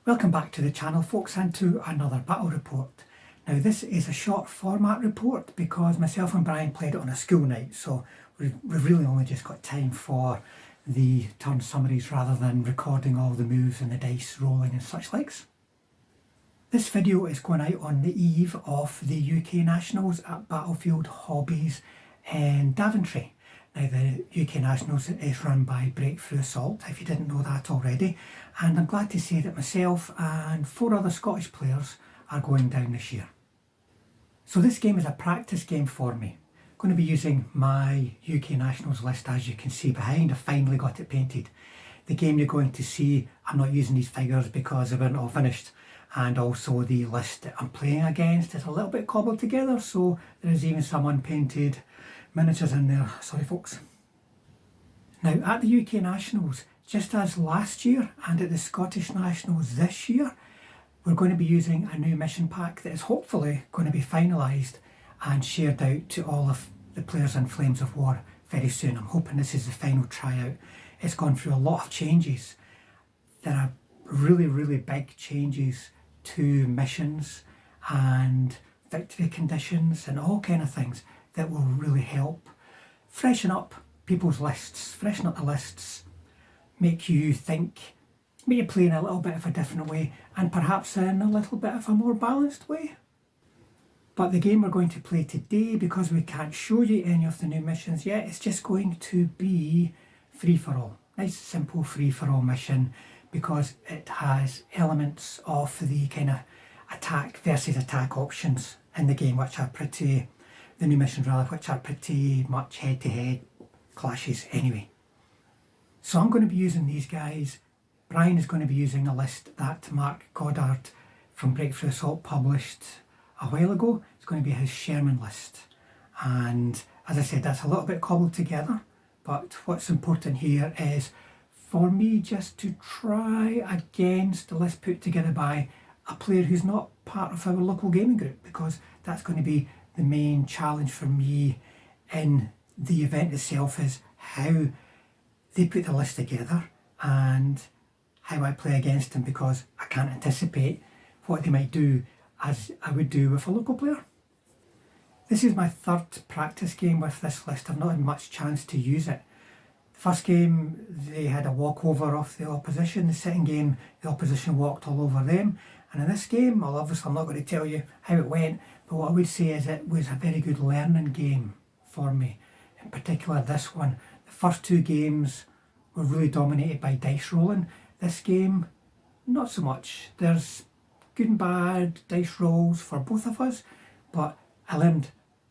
Welcome back to the channel folks and to another battle report. Now this is a short format report because myself and Brian played it on a school night, so we've really only just got time for the turn summaries rather than recording all the moves and the dice rolling and such likes. This video is going out on the eve of the UK Nationals at Battlefield Hobbies in Daventry. Now the UK Nationals is run by Breakthrough Assault, if you didn't know that already, and I'm glad to say that myself and 4 other Scottish players are going down this year. So this game is a practice game for me. I'm going to be using my UK Nationals list, as you can see behind. I finally got it painted. The game you're going to see, I'm not using these figures because they weren't all finished, and also the list that I'm playing against is a little bit cobbled together, so there is even some unpainted miniatures in there, sorry folks. Now at the UK Nationals, just as last year and at the Scottish Nationals this year, we're going to be using a new mission pack that is hopefully going to be finalised and shared out to all of the players in Flames of War very soon. I'm hoping this is the final tryout. It's gone through a lot of changes. There are really big changes to missions and victory conditions and all kind of things that will really help freshen up people's lists, freshen up the lists, make you think, make you play in a little bit of a different way and perhaps in a little bit of a more balanced way. But the game we're going to play today, because we can't show you any of the new missions yet, it's just going to be free-for-all. Nice simple free-for-all mission because it has elements of the kind of attack versus attack options in the game, which are pretty, the new missions rather, which are pretty much head-to-head clashes anyway. So I'm going to be using these guys. Brian is going to be using a list that Mark Goddard from Breakthrough Assault published a while ago. It's going to be his Sherman list. And as I said, that's a little bit cobbled together, but what's important here is for me just to try against the list put together by a player who's not part of our local gaming group, because that's going to be the main challenge for me in the event itself, is how they put the list together and how I play against them, because I can't anticipate what they might do as I would do with a local player. This is my third practice game with this list. I've not had much chance to use it. The first game they had a walkover of the opposition. The second game the opposition walked all over them. And in this game, well, obviously I'm not going to tell you how it went, but what I would say is it was a very good learning game for me. In particular this one. The first 2 games were really dominated by dice rolling. This game, not so much. There's good and bad dice rolls for both of us, but I learned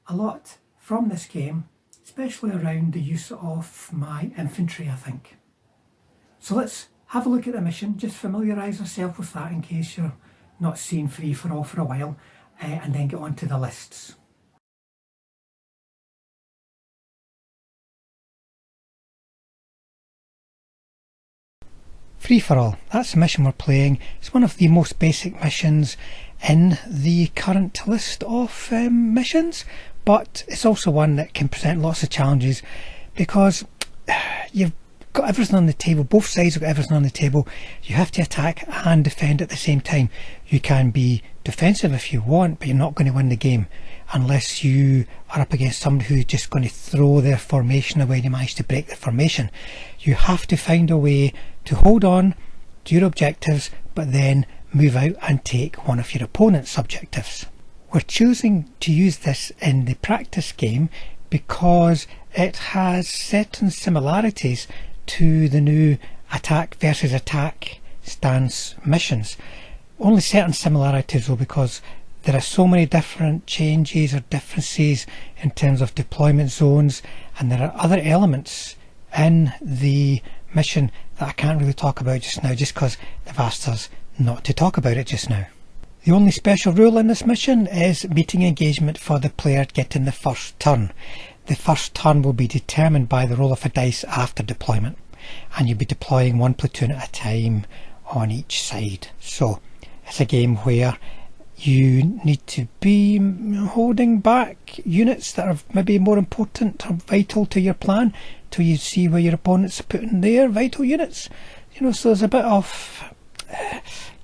a lot from this game, especially around the use of my infantry, I think. So let's have a look at the mission, just familiarise yourself with that in case you're not seeing free-for-all for a while, and then get on to the lists. Free-for-all, that's the mission we're playing. It's one of the most basic missions in the current list of missions, but it's also one that can present lots of challenges because you've got everything on the table, both sides have got everything on the table. You have to attack and defend at the same time. You can be defensive if you want, but you're not going to win the game unless you are up against somebody who's just going to throw their formation away and you manage to break the formation. You have to find a way to hold on to your objectives, but then move out and take one of your opponent's objectives. We're choosing to use this in the practice game because it has certain similarities to the new attack versus attack stance missions. Only certain similarities though, because there are so many different changes or differences in terms of deployment zones, and there are other elements in the mission that I can't really talk about just now, just because they've asked us not to talk about it just now. The only special rule in this mission is meeting engagement for the player getting the first turn. The first turn will be determined by the roll of a dice after deployment, and you'll be deploying 1 platoon at a time on each side. So it's a game where you need to be holding back units that are maybe more important or vital to your plan till you see where your opponent's putting their vital units. You know, so there's a bit of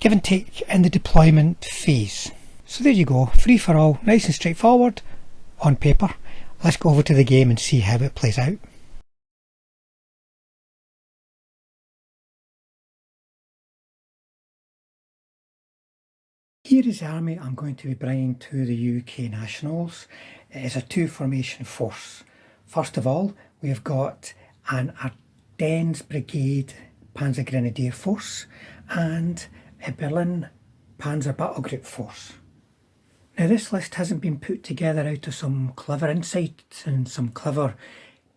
give and take in the deployment phase. So there you go, free for all, nice and straightforward on paper. Let's go over to the game and see how it plays out. Here is the army I'm going to be bringing to the UK Nationals. It is a two-formation force. First of all, we have got an Ardennes Brigade Panzer Grenadier Force and a Berlin Panzer Battle Group Force. Now this list hasn't been put together out of some clever insight and some clever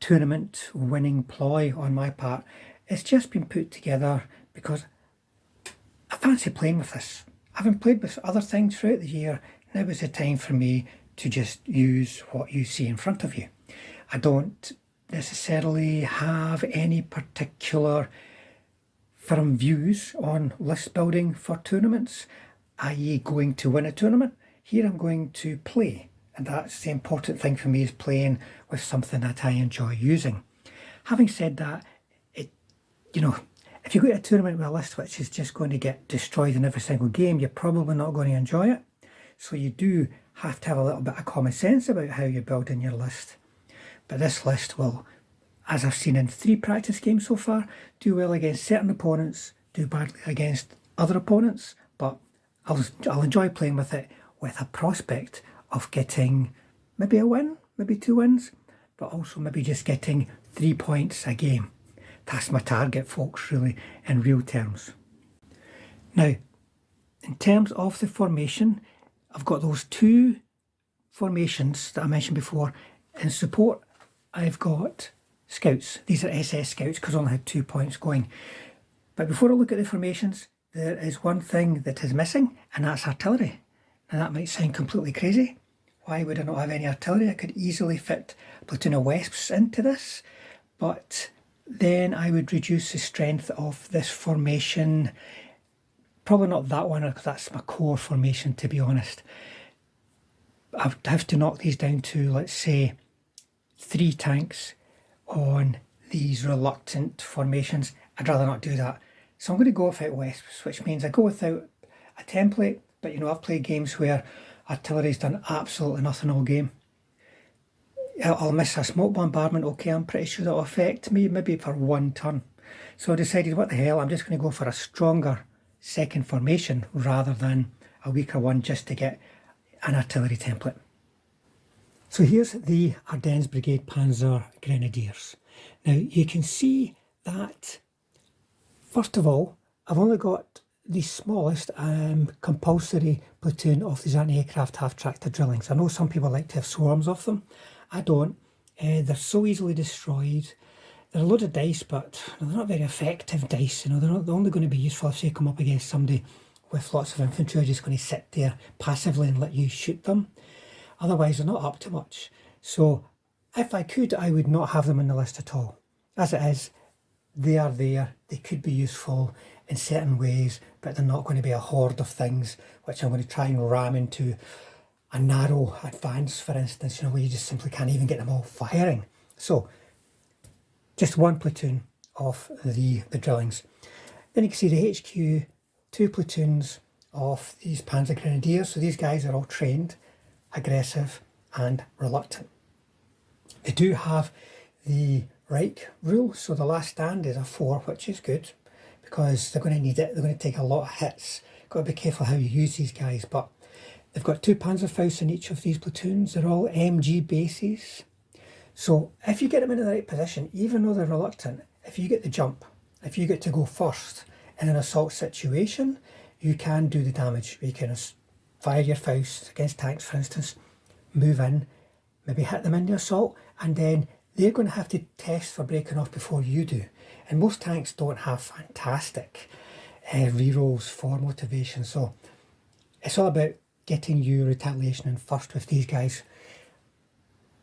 tournament winning ploy on my part. It's just been put together because I fancy playing with this. Having played with other things throughout the year, now is the time for me to just use what you see in front of you. I don't necessarily have any particular firm views on list building for tournaments, i.e. going to win a tournament. Here I'm going to play, and that's the important thing for me, is playing with something that I enjoy using. Having said that, if you go to a tournament with a list which is just going to get destroyed in every single game, you're probably not going to enjoy it. So you do have to have a little bit of common sense about how you're building your list. But this list will, as I've seen in 3 practice games so far, do well against certain opponents, do badly against other opponents, but I'll enjoy playing with it with a prospect of getting maybe a win, maybe 2 wins, but also maybe just getting 3 points a game. That's my target, folks, really, in real terms. Now, in terms of the formation, I've got those 2 formations that I mentioned before. In support, I've got Scouts. These are SS Scouts because I only had 2 points going. But before I look at the formations, there is one thing that is missing, and that's artillery. Now that might sound completely crazy. Why would I not have any artillery? I could easily fit a platoon of Wesps into this, but then I would reduce the strength of this formation. Probably not that one, because that's my core formation, to be honest. I would have to knock these down to, let's say, 3 tanks on these reluctant formations. I'd rather not do that. So I'm going to go without Wesps, which means I go without a template, but I've played games where artillery's done absolutely nothing all game. I'll miss a smoke bombardment, okay, I'm pretty sure that'll affect me, maybe for 1 turn. So I decided, what the hell, I'm just going to go for a stronger second formation rather than a weaker one just to get an artillery template. So here's the Ardennes Brigade Panzer Grenadiers. Now you can see that, first of all, I've only got the smallest compulsory platoon of these anti-aircraft half-tractor drillings. I know some people like to have swarms of them. I don't. They're so easily destroyed. They're a load of dice, but they're not very effective dice. They're only going to be useful if you come up against somebody with lots of infantry who are just going to sit there passively and let you shoot them. Otherwise, they're not up to much. So if I could, I would not have them in the list at all. As it is, they are there. They could be useful in certain ways, but they're not going to be a horde of things which I'm going to try and ram into a narrow advance, for instance, where you just simply can't even get them all firing. So just 1 platoon of the drillings. Then you can see the HQ, 2 platoons of these Panzer Grenadiers. So these guys are all trained, aggressive and reluctant. They do have the Reich rule, so the last stand is a 4, which is good because they're going to need it. They're going to take a lot of hits. Got to be careful how you use these guys, but they've got 2 Panzerfausts in each of these platoons. They're all MG bases. So if you get them in the right position, even though they're reluctant, if you get the jump, if you get to go first in an assault situation, you can do the damage. You can fire your Fausts against tanks, for instance, move in, maybe hit them in the assault, and then they're going to have to test for breaking off before you do. And most tanks don't have fantastic rerolls for motivation. So it's all about getting your retaliation in first with these guys.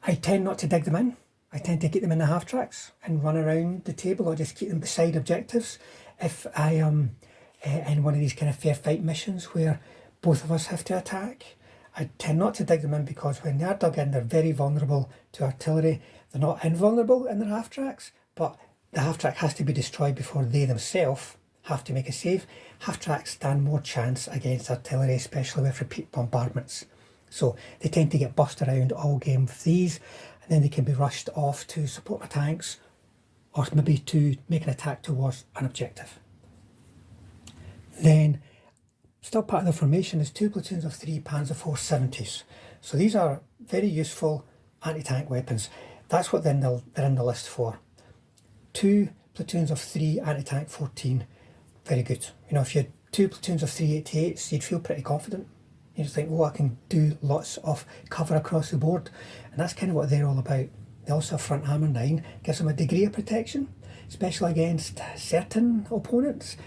I tend not to dig them in. I tend to keep them in the half tracks and run around the table, or just keep them beside objectives. If I am in one of these kind of fair fight missions where both of us have to attack, I tend not to dig them in, because when they are dug in, they're very vulnerable to artillery. They're not invulnerable in their half tracks, but the half track has to be destroyed before they themselves have to make a save. Half-tracks stand more chance against artillery, especially with repeat bombardments. So they tend to get bussed around all game with these, and then they can be rushed off to support the tanks, or maybe to make an attack towards an objective. Then, still part of the formation is 2 platoons of 3 Panzer IV 70s. So these are very useful anti-tank weapons. That's what they're in the list for. 2 platoons of 3 anti-tank 14, very good. You know, if you had 2 platoons of 3 88s, you'd feel pretty confident. You just think, oh, I can do lots of cover across the board. And that's kind of what they're all about. They also have front hammer 9, gives them a degree of protection, especially against certain opponents.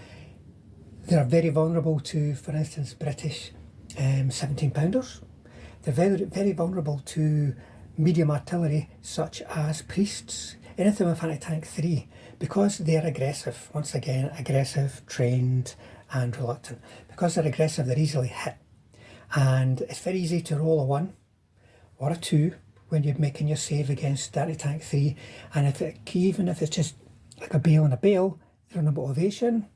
They're very vulnerable to, for instance, British 17-pounders. They're very, very vulnerable to medium artillery such as priests, anything with anti-tank 3, because they're aggressive. Once again, aggressive, trained and reluctant. Because they're aggressive, they're easily hit. And it's very easy to roll a 1 or a 2 when you're making your save against anti-tank 3. And even if it's just like a bale and a bale, they're on a motivation.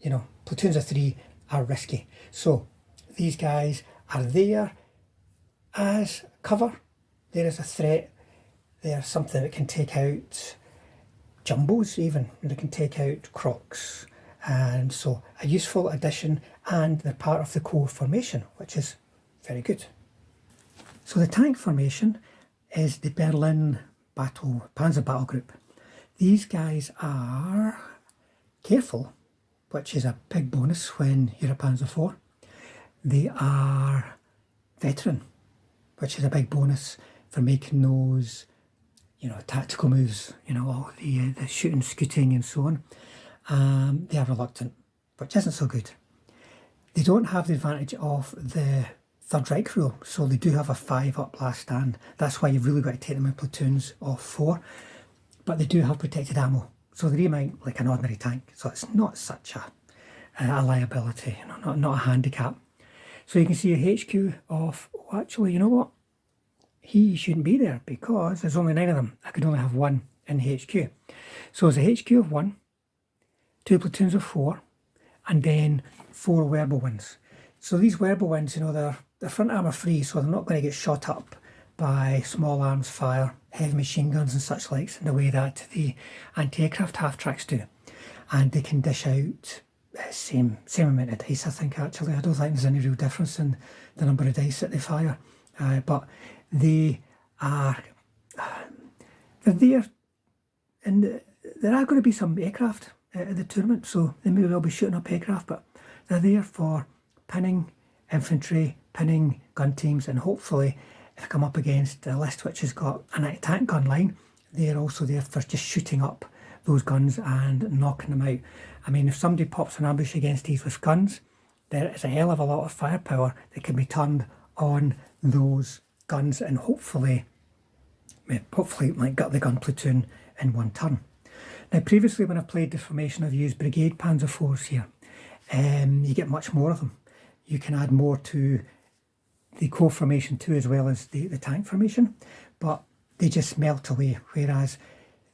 You know, platoons of 3 are risky. So these guys are there as cover. There is a threat. They're something that can take out jumbos even. They can take out crocs. And so a useful addition, and they're part of the core formation, which is very good. So the tank formation is the Berlin Panzer Battle Group. These guys are careful, which is a big bonus when you're a Panzer IV. They are veteran, which is a big bonus for making those, you know, tactical moves, you know, all the shooting, scooting and so on. They are reluctant, which isn't so good. They don't have the advantage of the Third Reich rule, so they do have a 5 up last stand. That's why you've really got to take them in platoons of 4. But they do have protected ammo, so they remount like an ordinary tank. So it's not such a liability, you know, not a handicap. So you can see a HQ of, oh, actually, you know what? He shouldn't be there because there's only 9 of them. I could only have 1 in the HQ. So there's a HQ of 1, 2 platoons of 4, and then 4 Werbel So these Werbel, you know, they're front armour free, so they're not going to get shot up by small arms fire, heavy machine guns and such likes in the way that the anti-aircraft half-tracks do. And they can dish out same amount of dice, I think, actually. I don't think there's any real difference in the number of dice that they fire. But they are, they're there, and there are going to be some aircraft at the tournament, so they may well be shooting up aircraft, but they're there for pinning infantry, pinning gun teams, and hopefully if I come up against a list which has got an anti-tank gun line, they're also there for just shooting up those guns and knocking them out. I mean, if somebody pops an ambush against these with guns, there is a hell of a lot of firepower that can be turned on those guns, and hopefully like gut the gun platoon in one turn. Now, previously when I've played the formation, I've used brigade Panzer IVs here. You get much more of them. You can add more to the core formation too, as well as the tank formation, but they just melt away. Whereas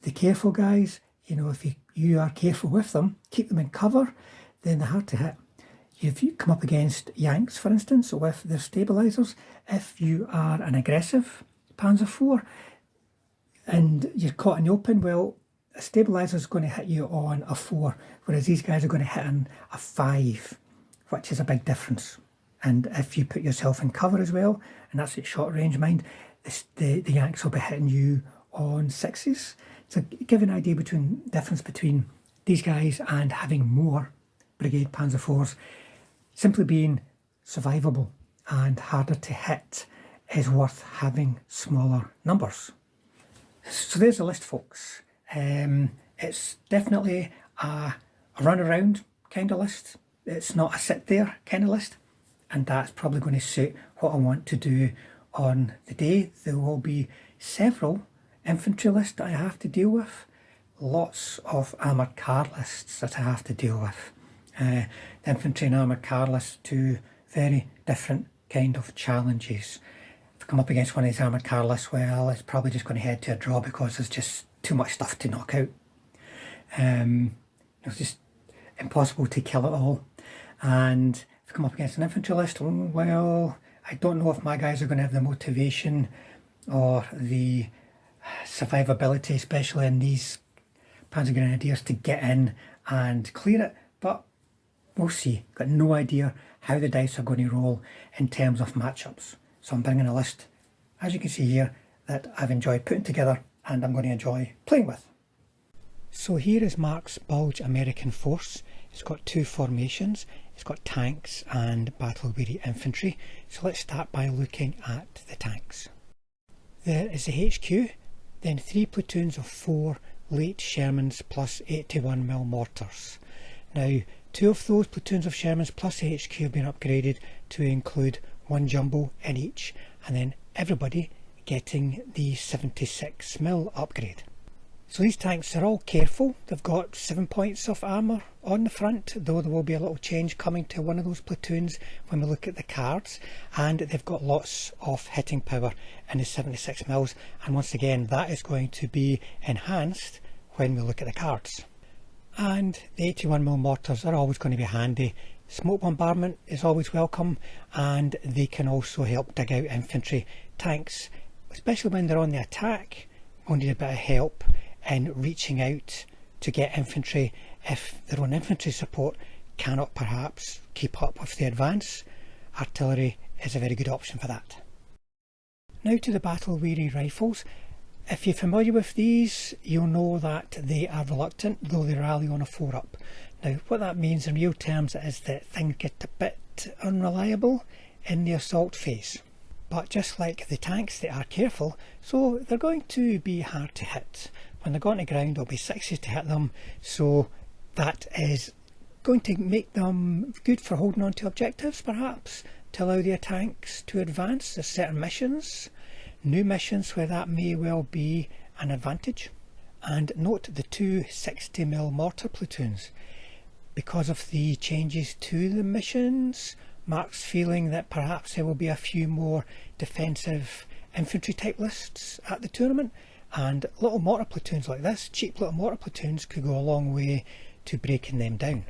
the careful guys, you know, if you are careful with them, keep them in cover, then they're hard to hit. If you come up against Yanks, for instance, with their stabilisers, if you are an aggressive Panzer IV and you're caught in the open, well, a stabiliser is going to hit you on a 4, whereas these guys are going to hit on a 5, which is a big difference. And if you put yourself in cover as well, and that's at short range, mind, the Yanks will be hitting you on 6s. So give an idea difference between these guys and having more brigade Panzer IVs. Simply being survivable and harder to hit is worth having smaller numbers. So there's the list, folks. It's definitely a run around kind of list. It's not a sit there kind of list, and that's probably going to suit what I want to do on the day. There will be several infantry lists that I have to deal with, lots of armoured car lists that I have to deal with. The infantry and armoured car lists, two very different kind of challenges. If I come up against one of these armoured car lists, well, it's probably just going to head to a draw because there's just too much stuff to knock out. impossible to kill it all. And if you come up against an infantry list, well, I don't know if my guys are going to have the motivation or the survivability, especially in these Panzer Grenadiers, to get in and clear it, but we'll see. Got no idea how the dice are going to roll in terms of matchups. So I'm bringing a list, as you can see here, that I've enjoyed putting together and I'm going to enjoy playing with. So here is Mark's Bulge American Force. It's got two formations. It's got tanks and battle-weary infantry. So let's start by looking at the tanks. There is the HQ, then 3 platoons of 4 late Shermans plus 81mm mortars. Now, 2 of those platoons of Shermans plus the HQ have been upgraded to include 1 jumbo in each, and then everybody getting the 76mm upgrade. So these tanks are all careful. They've got 7 points of armour on the front, though there will be a little change coming to one of those platoons when we look at the cards, and they've got lots of hitting power in the 76mm, and once again that is going to be enhanced when we look at the cards. And the 81mm mortars are always going to be handy. Smoke bombardment is always welcome, and they can also help dig out infantry. Tanks, especially when they're on the attack, will need a bit of help in reaching out to get infantry if their own infantry support cannot perhaps keep up with the advance. Artillery is a very good option for that. Now to the battle-weary rifles. If you're familiar with these, you'll know that they are reluctant, though they rally on a 4-up. Now what that means in real terms is that things get a bit unreliable in the assault phase. But just like the tanks, they are careful, so they're going to be hard to hit. When they're going to ground, it'll be 60s to hit them, so that is going to make them good for holding on to objectives, perhaps, to allow the tanks to advance. There's certain missions, new missions, where that may well be an advantage. And note the 2 60mm mortar platoons. Because of the changes to the missions, Mark's feeling that perhaps there will be a few more defensive infantry type lists at the tournament, and little mortar platoons like this, cheap little mortar platoons, could go a long way to breaking them down.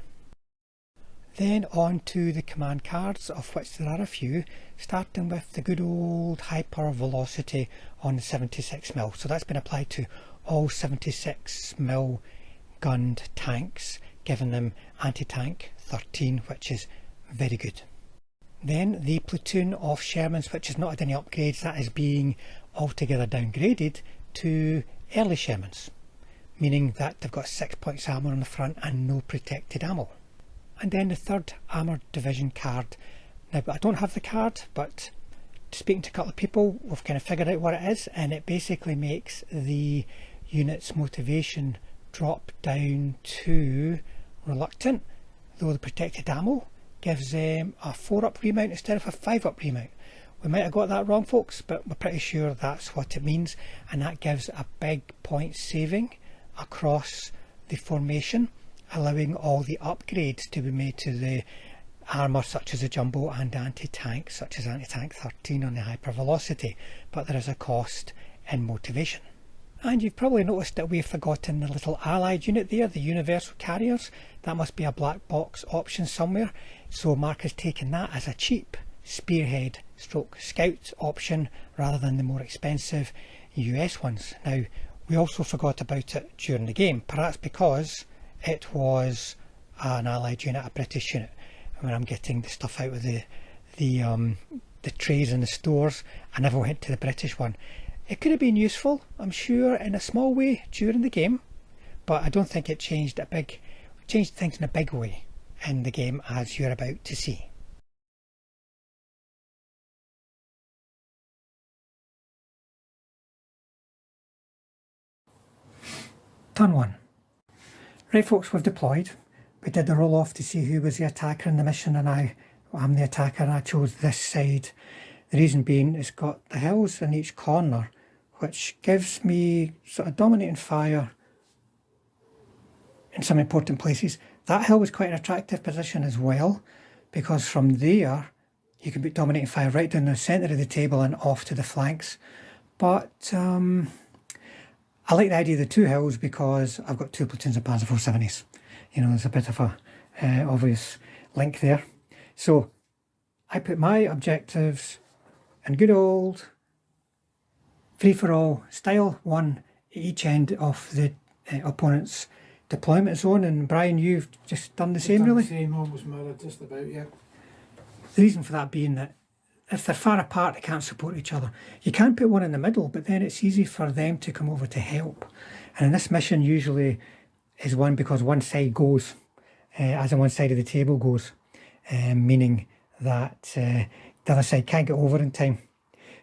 Then on to the command cards, of which there are a few, starting with the good old hyper velocity on the 76mm. So that's been applied to all 76mm gunned tanks, giving them anti-tank 13, which is very good. Then the platoon of Shermans, which has not had any upgrades, that is being altogether downgraded to early Shermans, meaning that they've got 6 points armour on the front and no protected ammo. And then the 3rd Armoured Division card. Now I don't have the card, but speaking to a couple of people, we've kind of figured out what it is, and it basically makes the unit's motivation drop down to reluctant, though the protected ammo gives them a 4-up remount instead of a 5-up remount. We might have got that wrong, folks, but we're pretty sure that's what it means, and that gives a big point saving across the formation, allowing all the upgrades to be made to the armour, such as the jumbo, and anti-tank, such as anti-tank 13 on the hypervelocity, but there is a cost in motivation. And you've probably noticed that we've forgotten the little allied unit there, the universal carriers. That must be a black box option somewhere, so Mark has taken that as a cheap spearhead stroke scout option rather than the more expensive US ones. Now we also forgot about it during the game, perhaps because it was an allied unit, a British unit. When I'm getting the stuff out of the trays in the stores, I never went to the British one. It could have been useful, I'm sure, in a small way during the game, but I don't think it changed things in a big way in the game, as you're about to see. Turn 1. Right folks, we've deployed. We did the roll off to see who was the attacker in the mission, and I'm the attacker and I chose this side. The reason being, it's got the hills in each corner, which gives me sort of dominating fire in some important places. That hill was quite an attractive position as well, because from there you can put dominating fire right down the centre of the table and off to the flanks. But I like the idea of the 2 hills because I've got 2 platoons of Panzer 470s. You know, there's a bit of obvious link there. So I put my objectives in good old free-for-all style, one at each end of the opponent's deployment zone. And Brian, you've just done the same, really? The same, almost mirrored, just about, yeah. The reason for that being that if they're far apart, they can't support each other. You can put one in the middle, but then it's easy for them to come over to help. And in this mission usually is one because one side goes, as in one side of the table goes, meaning that the other side can't get over in time.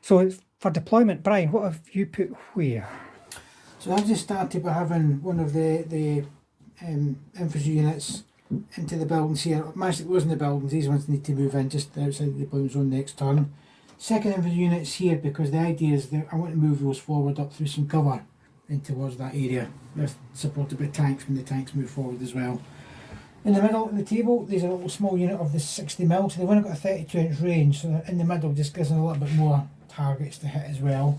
So for deployment, Brian, what have you put where? So I've just started by having one of the infantry units into the buildings here. It wasn't the buildings, these ones need to move in just outside the deployment zone next turn. Second infantry unit's here because the idea is that I want to move those forward up through some cover in towards that area. They're supported by tanks when the tanks move forward as well. In the middle of the table, there's a little small unit of the 60mm, so they've only got a 32-inch range, so in the middle just gives them a little bit more targets to hit as well.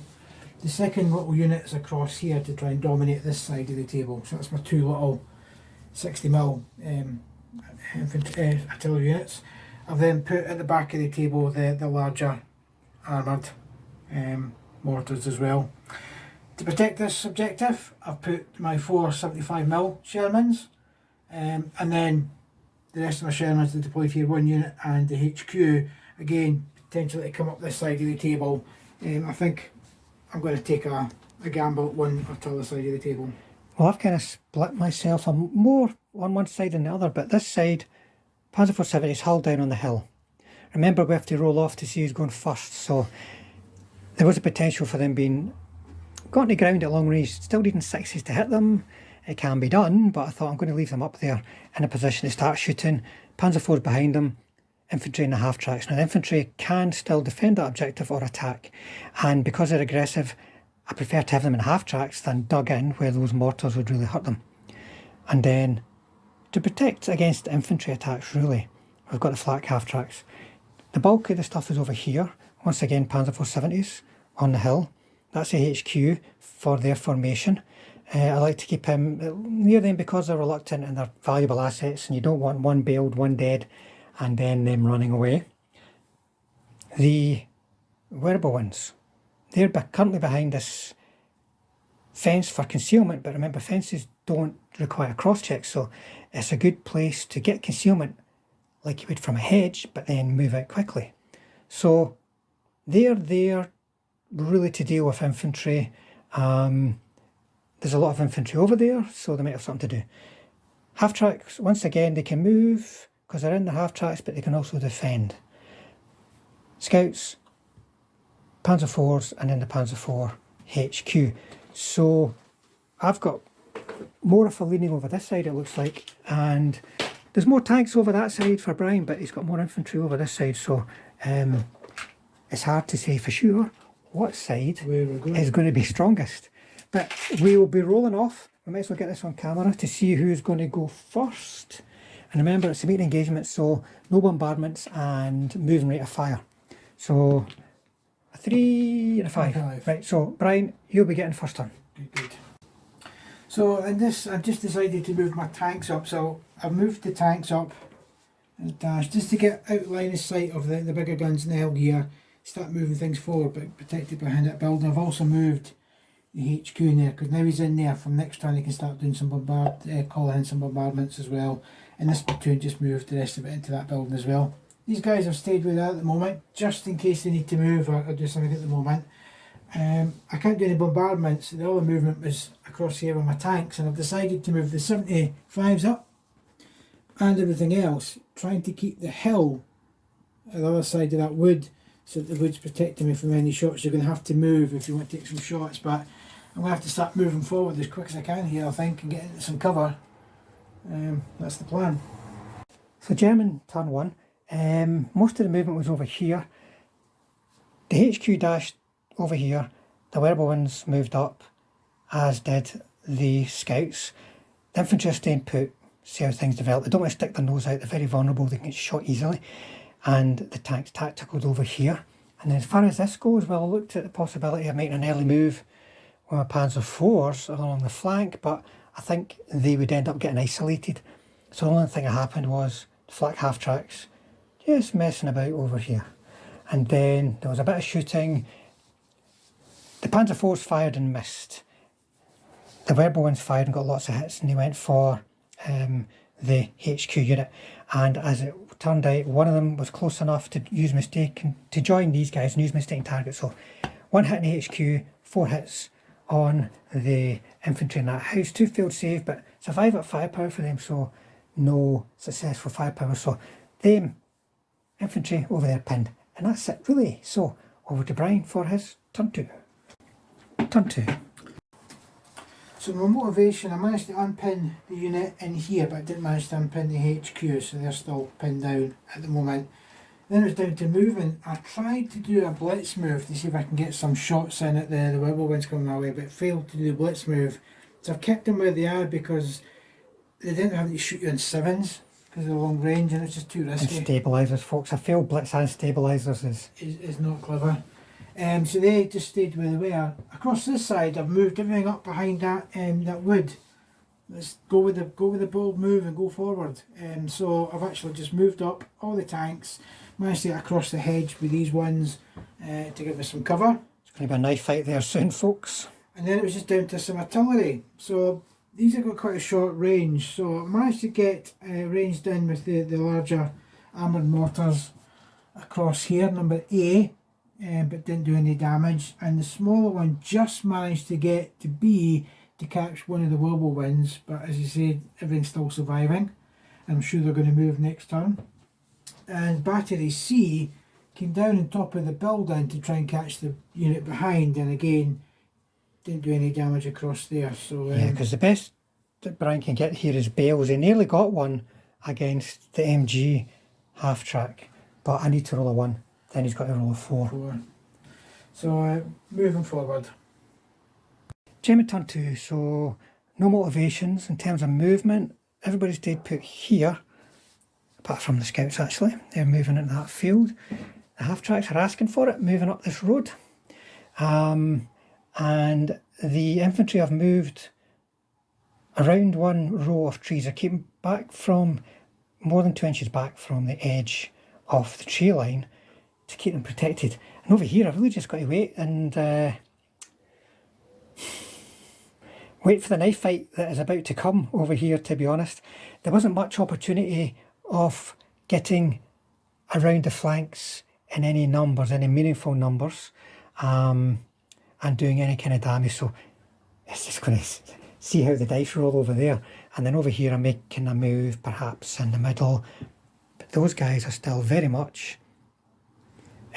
The second little unit is across here to try and dominate this side of the table, so that's my two little 60mm artillery units. I've then put at the back of the table the larger armoured mortars as well. To protect this objective, I've put my 4 75mm Shermans, and then the rest of my Shermans to deploy Tier 1 unit and the HQ, again, potentially to come up this side of the table. I think I'm going to take a gamble at one or the other side of the table. Well, I've kind of split myself. I'm more on one side than the other, but this side, Panzer 470 is hull down on the hill. Remember, we have to roll off to see who's going first, so there was a potential for them being got on the ground at long range, still needing 60s to hit them. It can be done, but I thought I'm going to leave them up there in a position to start shooting. Panzer IV's behind them, infantry in the half tracks. Now the infantry can still defend that objective or attack, and because they're aggressive, I prefer to have them in half tracks than dug in where those mortars would really hurt them. And then to protect against infantry attacks, really, we've got the flak half tracks. The bulk of the stuff is over here. Once again, Panzer 470s on the hill. That's the HQ for their formation. I like to keep him near them because they're reluctant and they're valuable assets, and you don't want one bailed, one dead, and then them running away. The wearable ones, they're currently behind this fence for concealment, but remember, fences don't require cross-checks, so it's a good place to get concealment like you would from a hedge, but then move out quickly. So they're there really to deal with infantry. There's a lot of infantry over there, so they might have something to do. Half tracks, once again, they can move because they're in the half tracks, but they can also defend. Scouts, Panzer IVs, and then the Panzer IV HQ. So I've got more of a leaning over this side, it looks like, and there's more tanks over that side for Brian, but he's got more infantry over this side, so it's hard to say for sure what side is going to be strongest. But we will be rolling off. We might as well get this on camera to see who's going to go first. And remember, it's a meeting engagement, so no bombardments and moving rate of fire. So a 3 and a 5. Right, so Brian, you'll be getting first turn. Good. So in this, I've just decided to move my tanks up. So I've moved the tanks up and dash just to get out line of sight of the bigger guns in the hill gear. Start moving things forward, but protected behind that building. I've also moved the HQ in there because now he's in there. From next turn he can start doing some calling in some bombardments as well. And this platoon just moved the rest of it into that building as well. These guys have stayed with that at the moment, just in case they need to move or do something at the moment. I can't do any bombardments. The other movement was across here with my tanks, and I've decided to move the 75s up and everything else, trying to keep the hill at the other side of that wood, so that the wood's protecting me from any shots. You're going to have to move if you want to take some shots, but I'm going to have to start moving forward as quick as I can here, I think, and get into some cover. That's the plan. So German turn 1. Most of the movement was over here. The HQ dashed over here. The wearable ones moved up, as did the scouts. The infantry are staying put, see how things develop. They don't want to stick their nose out. They're very vulnerable. They can get shot easily. And the tanks tacticaled over here. And then as far as this goes, well, I looked at the possibility of making an early move with my Panzer IVs along the flank, but I think they would end up getting isolated. So the only thing that happened was the flak half tracks just messing about over here. And then there was a bit of shooting. The Panzer IVs fired and missed. The Rebel ones fired and got lots of hits, and they went for the HQ unit. And as it turned out, one of them was close enough to use mistaken to join these guys and use mistaken targets. So 1 hit in the HQ, 4 hits on the infantry in that house. 2 failed save, but survive at firepower for them, so no successful firepower. So them infantry over there pinned. And that's it really. So over to Brian for his turn 2. Turn 2. So my motivation, I managed to unpin the unit in here, but I didn't manage to unpin the HQ, so they're still pinned down at the moment. Then it was down to movement. I tried to do a blitz move to see if I can get some shots in at the Whirlwinds coming my way, but failed to do the blitz move. So I've kept them where they are because they didn't have to shoot you in 7s because of the long range, and it's just too risky. And stabilisers, folks. I feel blitz and stabilisers is not clever. So they just stayed where they were. Across this side, I've moved everything up behind that wood. Let's go with the bold move and go forward. So I've actually just moved up all the tanks, managed to get across the hedge with these ones to give us some cover. It's going to be a knife fight there soon, folks. And then it was just down to some artillery. So these have got quite a short range. So I managed to get ranged in with the larger armoured mortars across here, number A. But didn't do any damage, and the smaller one just managed to get to B to catch one of the whirlwinds, but as you said, everything's still surviving. I'm sure they're going to move next turn. And battery C came down on top of the building to try and catch the unit behind, and again didn't do any damage across there. So yeah, because the best that Brian can get here is bales. He nearly got one against the MG half track, but I need to roll a 1. Then he's got to roll a 4. So moving forward. Jamie turn 2, so no motivations in terms of movement. Everybody's dead put here, apart from the scouts actually. They're moving into that field. The half tracks are asking for it, moving up this road. And the infantry have moved around one row of trees. They're keeping back from, more than 2 inches back from the edge of the tree line, to keep them protected. And over here I've really just got to wait and wait for the knife fight that is about to come over here, to be honest. There wasn't much opportunity of getting around the flanks in any numbers, any meaningful numbers, and doing any kind of damage. So it's just going to see how the dice roll over there. And then over here I'm making a move perhaps in the middle. But those guys are still very much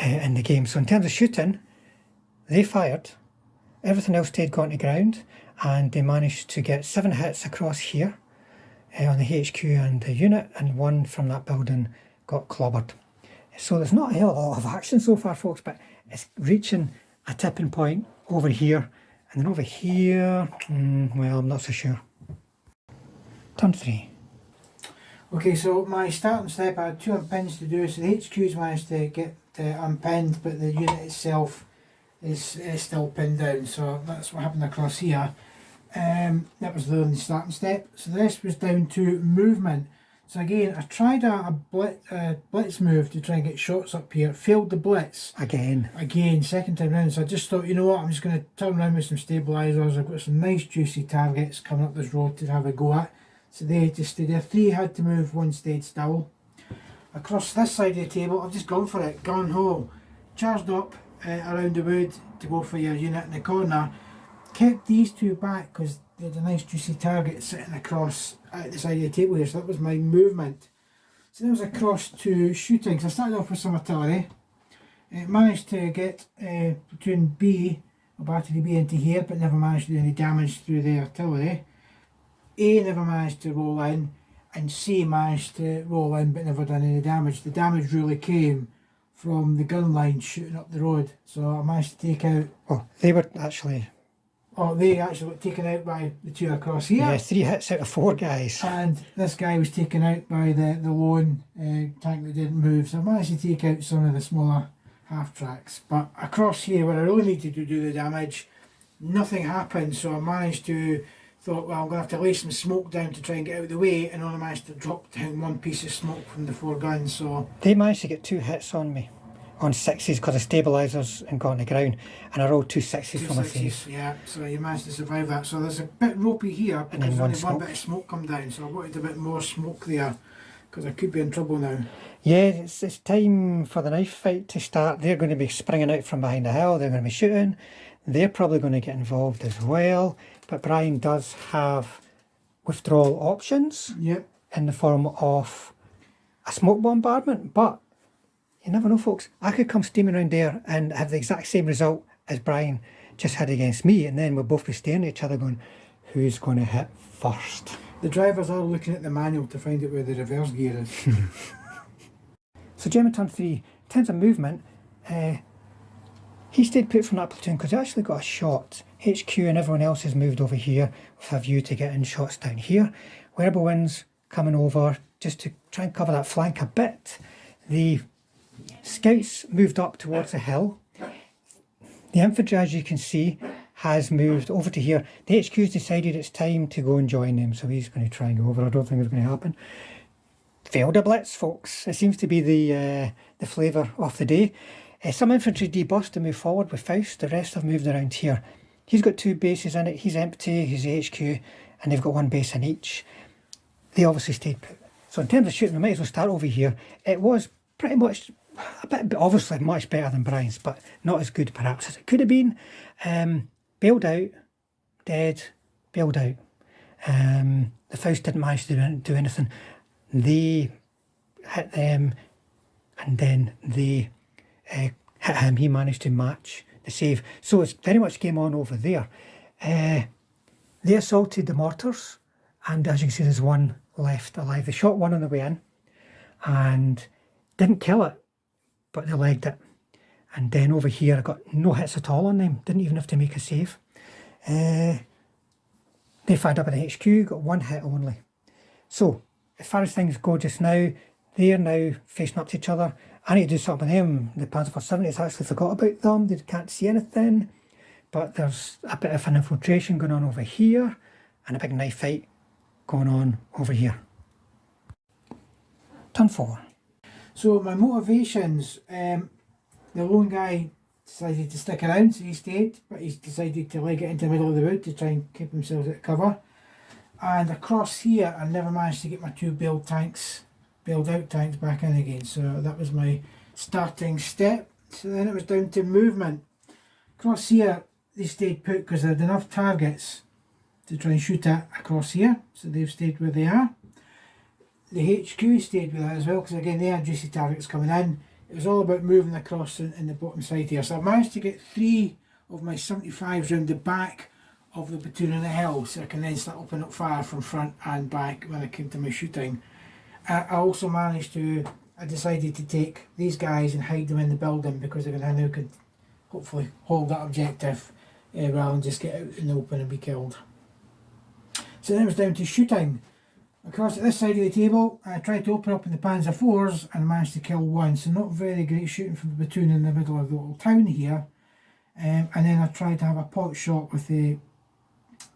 in the game. So in terms of shooting, they fired, everything else stayed gone to ground, and they managed to get 7 hits across here on the HQ and the unit, and 1 from that building got clobbered. So there's not a hell of a lot of action so far, folks, but it's reaching a tipping point over here, and then over here, well, I'm not so sure. Turn 3. Okay, so my starting step, I had 2 unpins to do, so the HQ's managed to get unpinned, but the unit itself is still pinned down, so that's what happened across here. That was the starting step. So the rest was down to movement. So again, I tried a blitz move to try and get shots up here, failed the blitz. Again, second time round, so I just thought, you know what, I'm just going to turn around with some stabilisers. I've got some nice juicy targets coming up this road to have a go at. So they just stayed there. 3 had to move, 1 stayed still. Across this side of the table, I've just gone for it, gun ho. Charged up around the wood to go for your unit in the corner. Kept these 2 back because they had a nice juicy target sitting across at the side of the table here, so that was my movement. So that was across to shooting. So I started off with some artillery. Managed to get platoon B, or battery B, into here, but never managed to do any damage through the artillery. A never managed to roll in, and C managed to roll in but never done any damage. The damage really came from the gun line shooting up the road, so I managed to take out... Oh, they actually got taken out by the 2 across here. Yeah, 3 hits out of 4 guys. And this guy was taken out by the lone tank that didn't move, so I managed to take out some of the smaller half tracks. But across here, where I really needed to do the damage, nothing happened, so I managed to thought, well, I'm going to have to lay some smoke down to try and get out of the way, and only managed to drop down one piece of smoke from the 4 guns. So They managed to get 2 hits on me, on 6s, because of stabilisers and got on the ground, and I rolled 2 6s from a save. Yeah, so you managed to survive that. So there's a bit ropey here because then there's one only one bit of smoke come down, so I wanted a bit more smoke there because I could be in trouble now. Yeah, it's time for the knife fight to start. They're going to be springing out from behind the hill, they're going to be shooting, they're probably going to get involved as well, but Brian does have withdrawal options. Yep. In the form of a smoke bombardment, but you never know, folks. I could come steaming around there and have the exact same result as Brian just had against me, and then we'll both be staring at each other going, who's going to hit first? The drivers are looking at the manual to find out where the reverse gear is. So Gemma turn 3, in terms of movement, he stayed put from that platoon because he actually got a shot. HQ and everyone else has moved over here with a view to getting shots down here. Wearable Winds coming over just to try and cover that flank a bit. The scouts moved up towards the hill. The infantry, as you can see, has moved over to here. The HQ's decided it's time to go and join them, so he's going to try and go over. I don't think it's going to happen. Failed a blitz, folks. It seems to be the flavour of the day. Some infantry debussed to move forward with Faust. The rest have moved around here. He's got 2 bases in it. He's empty. He's the HQ, and they've got 1 base in each. They obviously stayed put. So in terms of shooting, we might as well start over here. It was pretty much a bit, obviously much better than Brian's, but not as good perhaps as it could have been. Bailed out, dead, bailed out. The Faust didn't manage to do anything. They hit them, and then they hit him. He managed to match the save. So it's very much game on over there. They assaulted the mortars, and as you can see, there's 1 left alive. They shot 1 on the way in and didn't kill it, but they legged it. And then over here, I got no hits at all on them. Didn't even have to make a save. They fired up at the HQ, got 1 hit only. So as far as things go just now, they're now facing up to each other. I need to do something with them. The Panzer IV 70s actually forgot about them. They can't see anything. But there's a bit of an infiltration going on over here, and a big knife fight going on over here. Turn 4. So my motivations, the lone guy decided to stick around, so he stayed, but he's decided to leg it into the middle of the wood to try and keep himself at cover. And across here, I never managed to get my 2 bailed out tanks back in again. So that was my starting step. So then it was down to movement. Across here, they stayed put because they had enough targets to try and shoot at across here. So they've stayed where they are. The HQ stayed with that as well because again they had juicy targets coming in. It was all about moving across in the bottom side here. So I managed to get 3 of my 75s round the back of the platoon on the hill, so I can then start opening up fire from front and back when it came to my shooting. I also managed to, I decided to take these guys and hide them in the building because they now could hopefully hold that objective rather than just get out in the open and be killed. So then it was down to shooting. Across at this side of the table, I tried to open up in the Panzer IVs and managed to kill 1, so not very great shooting from the platoon in the middle of the little town here. And then I tried to have a pot shot with the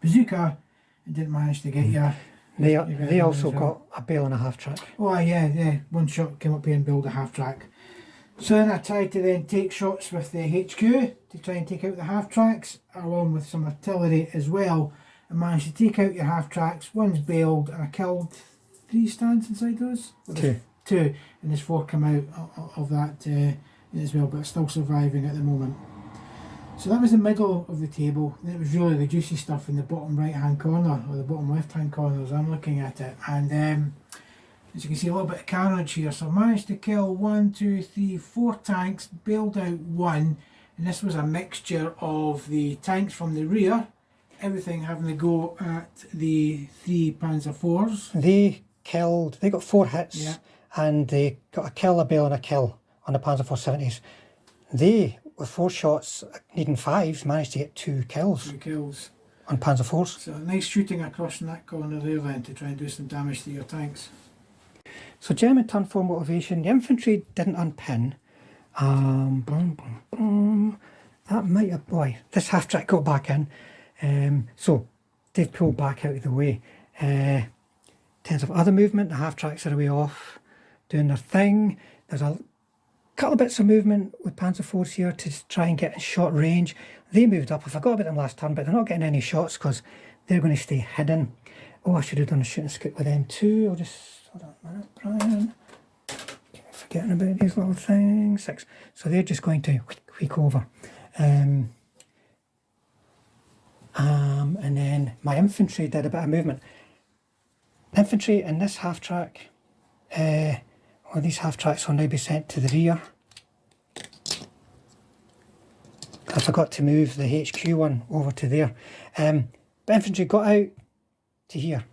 bazooka and didn't manage to get you. They also got a bail and a half track. Oh yeah, 1 shot came up here and built a half track. So then I tried to then take shots with the HQ to try and take out the half tracks along with some artillery as well. I managed to take out your half tracks, 1's bailed, and I killed 3 stands inside those? 2. 2, and there's 4 come out of that as well, but still surviving at the moment. So that was the middle of the table, and it was really the juicy stuff in the bottom right hand corner, or the bottom left hand corner as I'm looking at it. And as you can see, a little bit of carnage here, so I managed to kill 1, 2, 3, 4 tanks, bailed out 1, and this was a mixture of the tanks from the rear, everything having to go at the 3 Panzer IVs. They got 4 hits, yeah, and they got a kill, a bail and a kill on the Panzer IV 70s. They, with 4 shots, needing 5s, managed to get 2 kills. 2 kills. On Panzer IVs. So nice shooting across in that corner there then to try and do some damage to your tanks. So German turn 4 motivation, the infantry didn't unpin. That might have, boy, this half track got back in. So they've pulled back out of the way. In terms of other movement, the half tracks are away off doing their thing. There's a couple of bits of movement with Panzer IVs here to try and get in short range. They moved up. I forgot about them last turn, but they're not getting any shots because they're going to stay hidden. Oh, I should have done a shooting scout with them too. I'll just, hold on a minute, Brian. Keep forgetting about these little things. 6. So they're just going to weak over. And then my infantry did a bit of movement. Infantry in this half track, or these half tracks will now be sent to the rear. I forgot to move the HQ one over to there. But infantry got out to here,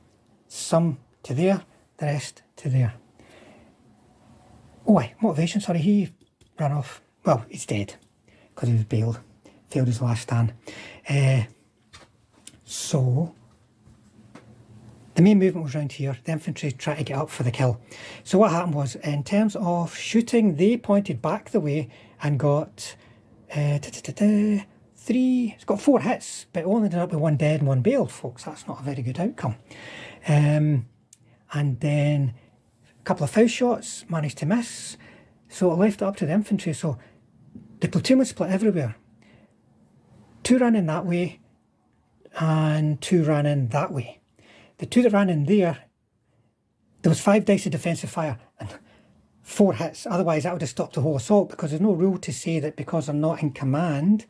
some to there, the rest to there. Oh, motivation, sorry, he ran off. Well, he's dead because he was bailed, failed his last stand. So the main movement was around here. The infantry tried to get up for the kill. So what happened was, in terms of shooting, they pointed back the way and got 3. It's got 4 hits, but only ended up with 1 dead and 1 bailed, folks. That's not a very good outcome. And then a couple of foul shots managed to miss, so it left it up to the infantry. So the platoon was split everywhere. 2 ran in that way, and 2 ran in that way. The 2 that ran in there was 5 dice of defensive fire and 4 hits. Otherwise, that would have stopped the whole assault, because there's no rule to say that because they're not in command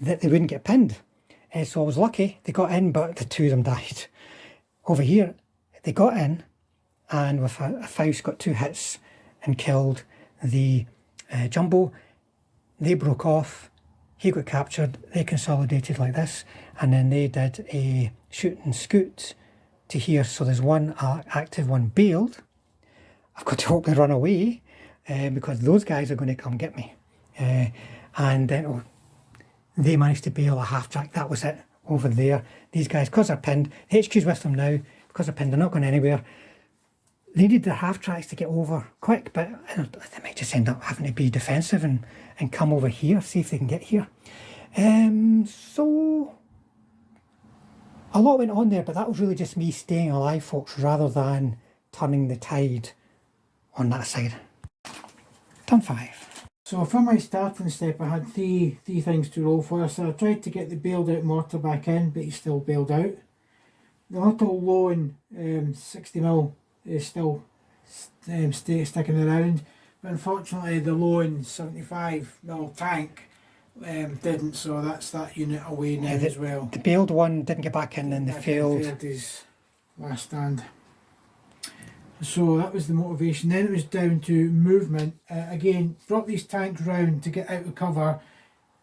that they wouldn't get pinned. So I was lucky they got in, but the 2 of them died. Over here, they got in, and with a Faust got 2 hits and killed the jumbo. They broke off. He got captured. They consolidated like this, and then they did a shoot and scoot to here. So there's 1 active, 1 bailed. I've got to hope they run away because those guys are going to come get me. And then they managed to bail a half track. That was it over there. These guys, because they're pinned, the HQ's with them now. Because they're pinned, they're not going anywhere. They need their half tracks to get over quick, but they might just end up having to be defensive and come over here, see if they can get here. So a lot went on there, but that was really just me staying alive, folks, rather than turning the tide on that side. Turn 5. So for my starting step, I had three things to roll for. So I tried to get the bailed out mortar back in, but he's still bailed out. The little lone 60mm is still sticking around, but unfortunately the lone 75mm tank didn't, so that's that unit away now as well. The bailed one didn't get back in, and they failed his last stand. So that was the motivation. Then it was down to movement. Again, drop these tanks round to get out of cover,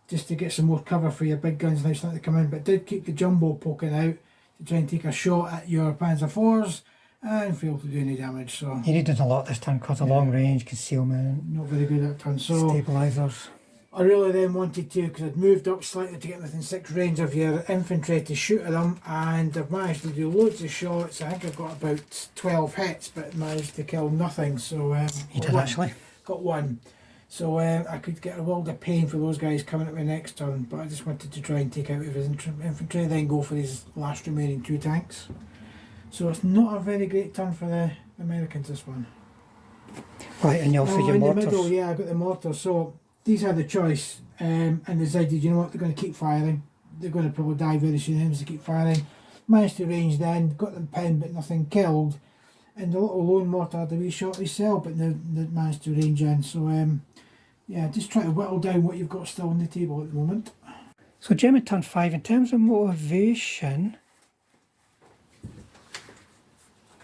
just to get some more cover for your big guns now starting to come in, but did keep the jumbo poking out to try and take a shot at your Panzer IVs and failed to do any damage. So you needed a lot this time because of long range, concealment, not very good at turn. So stabilisers. I really then wanted to, because I'd moved up slightly to get within 6 range of your infantry to shoot at them, and I've managed to do loads of shots. I think I've got about 12 hits, but managed to kill nothing. So you did actually. Got 1. So I could get a world of pain for those guys coming at my next turn, but I just wanted to try and take out his infantry, then go for his last remaining 2 tanks. So it's not a very great turn for the Americans, this one. Right, and you also your in mortars. the middle, yeah, I got the mortars. So these had the choice, and decided, you know what, they're going to keep firing. They're going to probably die very soon as they keep firing. Managed to range then, got them pinned, but nothing killed. And the little lone mortar had a wee shot himself, but they managed to range in. So yeah, just try to whittle down what you've got still on the table at the moment. So Gemma turn 5. In terms of motivation,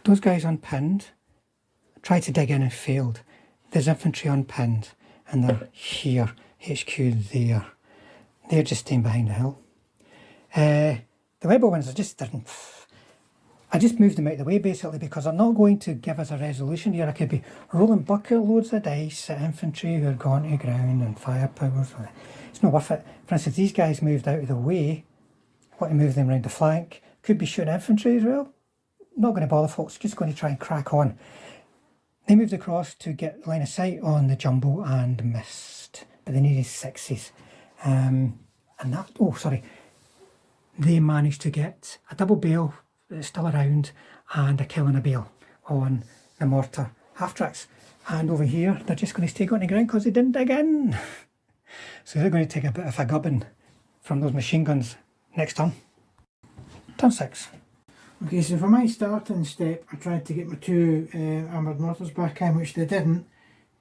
those guys unpinned, tried to dig in and failed. There's infantry unpinned, and they're here, HQ there. They're just staying behind the hill. The rebel ones are just didn't. I just moved them out of the way basically because they're not going to give us a resolution here. I could be rolling bucket loads of dice at infantry who are gone to ground and firepower. It's not worth it. For instance, these guys moved out of the way. I want to move them around the flank. Could be shooting infantry as well. Not going to bother, folks. Just going to try and crack on. They moved across to get line of sight on the jumbo and missed. But they needed 6s. And that, oh sorry. they managed to get a double bale that's still around and a kill and a bale on the mortar half-tracks. And over here, they're just going to stay on the ground because they didn't dig in. So they're going to take a bit of a gubbin from those machine guns next turn. Turn 6. Okay, so for my starting step, I tried to get my 2 armoured mortars back in, which they didn't.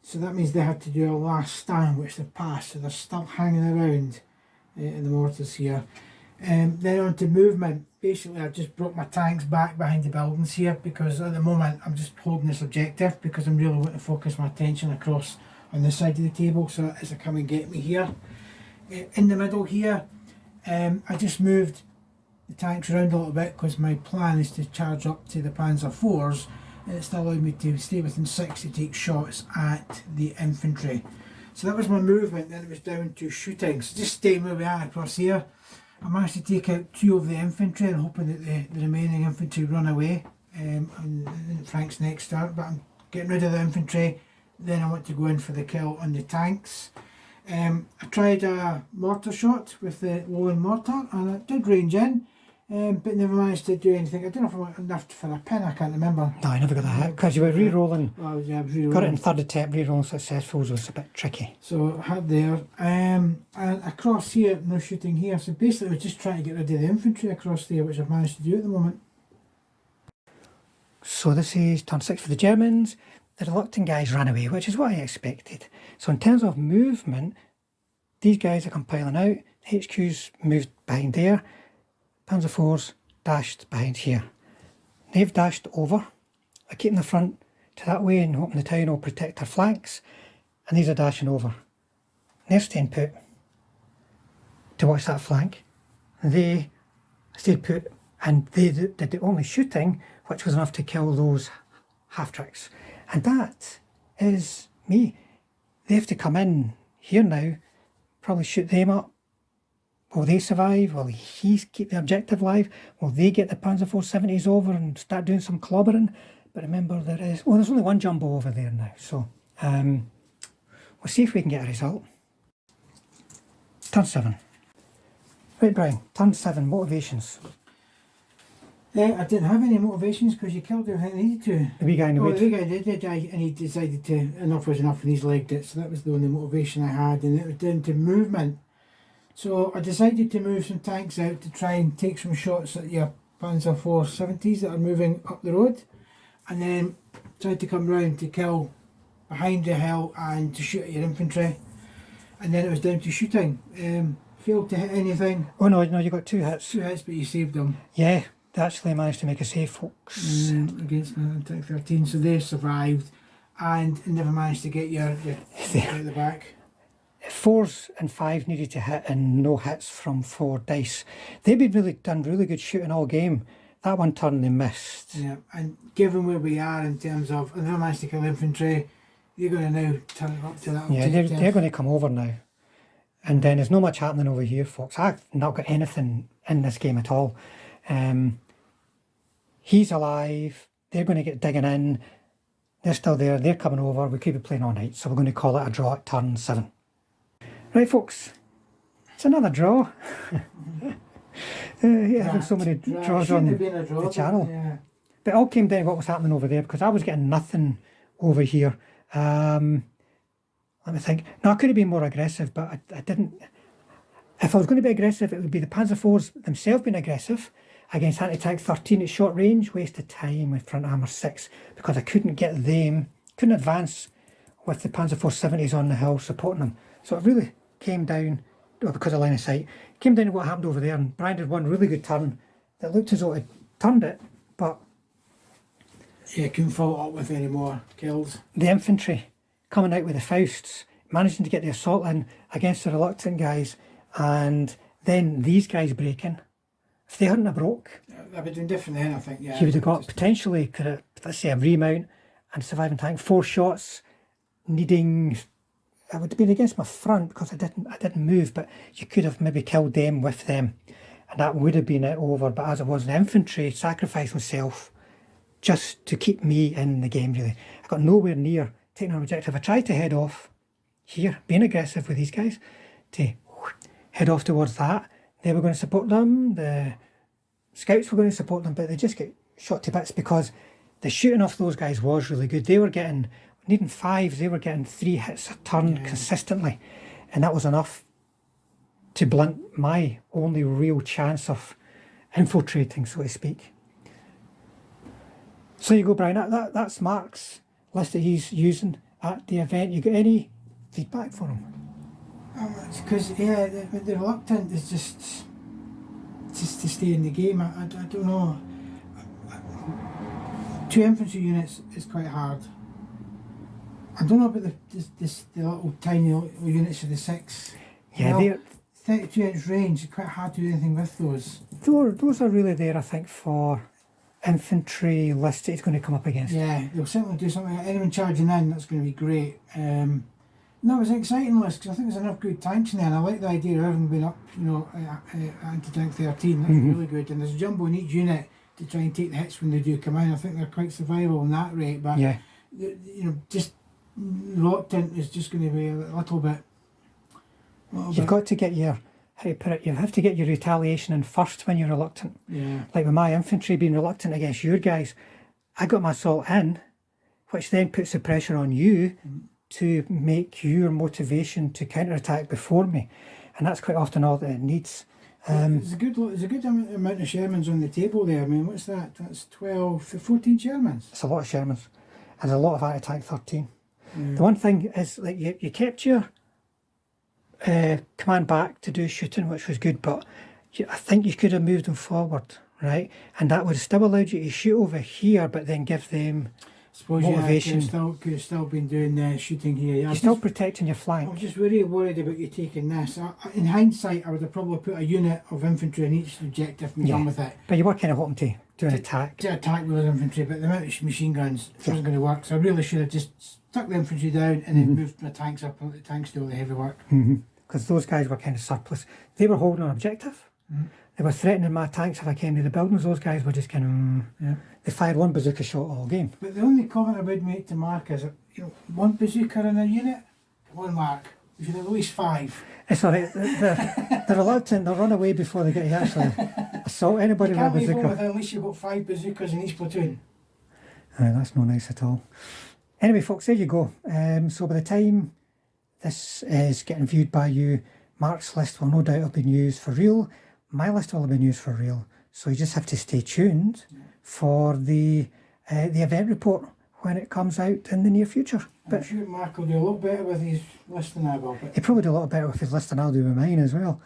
So that means they had to do a last stand, which they've passed. So they're still hanging around in the mortars here. Then on to movement. Basically, I've just brought my tanks back behind the buildings here because at the moment I'm just holding this objective because I'm really wanting to focus my attention across on this side of the table, so as they come and get me here. In the middle here, I just moved the tanks around a little bit because my plan is to charge up to the Panzer IVs, and it's still allowed me to stay within 6 to take shots at the infantry. So that was my movement. Then it was down to shooting. So just staying where we are across here. I managed to take out 2 of the infantry and hoping that the remaining infantry run away in Frank's next start, but I'm getting rid of the infantry. Then I want to go in for the kill on the tanks. I tried a mortar shot with the Lowland mortar and it did range in, but never managed to do anything. I don't know if I went enough for a pin, I can't remember. No, I never got that hit because you were re-rolling. Well, yeah, I was re-rolling. Got it in third attempt, re-rolling successfuls was a bit tricky. So I had there, and across here, no shooting here. So basically I was just trying to get rid of the infantry across there, which I've managed to do at the moment. So this is turn 6 for the Germans. The reluctant guys ran away, which is what I expected. So in terms of movement, these guys are compiling out. The HQ's moved behind there. Panzer IVs dashed behind here. They've dashed over. They're keeping the front to that way and hoping the town will protect their flanks. And these are dashing over. They're staying put to watch that flank. They stayed put and they did the only shooting, which was enough to kill those half-tracks. And that is me. They have to come in here now, probably shoot them up. Will they survive? Will he keep the objective live? Will they get the Panzer 470s over and start doing some clobbering? But remember, there's only one jumbo over there now. So we'll see if we can get a result. Turn 7. Right, Brian, turn 7, motivations. I didn't have any motivations because you killed everything I needed to. The wee guy in the wood. The wee guy did die and he decided to, enough was enough and he's legged it. So that was the only motivation I had, and it was down to movement. So I decided to move some tanks out to try and take some shots at your Panzer 470s that are moving up the road, and then tried to come round to kill behind the hill and to shoot at your infantry. And then it was down to shooting. Failed to hit anything. Oh no, you got 2 hits. 2 hits, but you saved them. Yeah, they actually managed to make a save, folks. Against Tank 13, so they survived and never managed to get your out the back. 4s and 5 needed to hit and no hits from 4 dice. They've been done really good shooting all game. That one turn they missed. Yeah, and given where we are in terms of, and they managed to kill infantry, you're going to now turn it up to that objective. Yeah, they're going to come over now. And then there's not much happening over here, folks. I've not got anything in this game at all. He's alive. They're going to get digging in. They're still there. They're coming over. We could be playing all night. So we're going to call it a draw at turn 7. Right, folks. It's another draw. Having so many draws on the channel. Yeah. But it all came down to what was happening over there because I was getting nothing over here. Let me think. No, I could have been more aggressive, but I didn't. If I was going to be aggressive, it would be the Panzer IVs themselves being aggressive against anti-tank 13 at short range. Wasted time with front armour 6 because I couldn't get them, couldn't advance with the Panzer 470s on the hill supporting them. So it really came down, well, because of line of sight, came down to what happened over there. And Brian did one really good turn that looked as though it turned it, but yeah, couldn't follow up with any more kills. The infantry coming out with the Fausts, managing to get the assault in against the reluctant guys, and then these guys breaking. If they hadn't have broke, that would have been different then, I think. Yeah, he would have got potentially, could have, let's say, a remount and surviving tank. 4 shots, needing. I would have been against my front because I didn't move, but you could have maybe killed them with them, and that would have been it over. But as it was, the infantry sacrificed himself just to keep me in the game. Really, I got nowhere near taking an objective. I tried to head off here, being aggressive with these guys, to head off towards that. they were going to support them, the scouts were going to support them, but they just get shot to bits because the shooting off those guys was really good. They were getting, needing 5s, they were getting 3 hits a turn consistently, and that was enough to blunt my only real chance of infiltrating, so to speak. So you go, Brian, that's Mark's list that he's using at the event. You got any feedback for him? Because the reluctant is just to stay in the game. I don't know. 2 infantry units is quite hard. I don't know about the little tiny little units of the 6. Yeah, they're 32-inch range. It's quite hard to do anything with those. Those are really there, I think, for infantry list that he's going to come up against. Yeah, they'll certainly do something. Anyone charging in, that's going to be great. No, it was an exciting list because I think there's enough good tanks in there, and I like the idea of having been up, anti-tank 13. That's really good. And there's a jumbo in each unit to try and take the hits when they do come in. I think they're quite survivable in that rate. But just reluctant is just going to be a little bit. You've got to get your, how you put it, you have to get your retaliation in first when you're reluctant. Yeah. Like with my infantry being reluctant against your guys, I got my assault in, which then puts the pressure on you to make your motivation to counterattack before me, and that's quite often all that it needs. There's a good amount of Shermans on the table there. I mean, what's that? That's 14 Shermans. It's a lot of Shermans, and a lot of anti-tank 13. The one thing is, like, you kept your command back to do shooting, which was good, but I think you could have moved them forward, right? And that would have still allowed you to shoot over here, but then give them motivation. Could have still been doing shooting here. You're still protecting your flank. I'm just really worried about you taking this. In hindsight, I would have probably put a unit of infantry in each objective and gone with it. But you were kind of hoping to do an attack. To attack with those infantry, but the amount of machine guns wasn't going to work. So I really should have just stuck the infantry down and then moved my tanks up and let the tanks do all the heavy work. Because those guys were kind of surplus. They were holding an objective. They were threatening my tanks if I came to the buildings. Those guys were just kind of... They fired one bazooka shot all game. But the only comment I would make to Mark is that, one bazooka in a unit, one Mark. You should have at least 5. It's all right. They're reluctant. They'll run away before they get to actually assault anybody with a bazooka. You can't leave home unless you've got 5 bazookas in each platoon. That's no nice at all. Anyway, folks, there you go. So by the time this is getting viewed by you, Mark's list will no doubt have been used for real. My list will have been used for real. So you just have to stay tuned for the event report when it comes out in the near future. I'm sure Mark will do a lot better with his list than I will. He'll probably do a lot better with his list than I'll do with mine as well.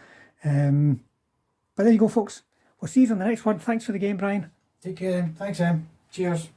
But there you go, folks. We'll see you on the next one. Thanks for the game, Brian. Take care then. Thanks, Em. Cheers.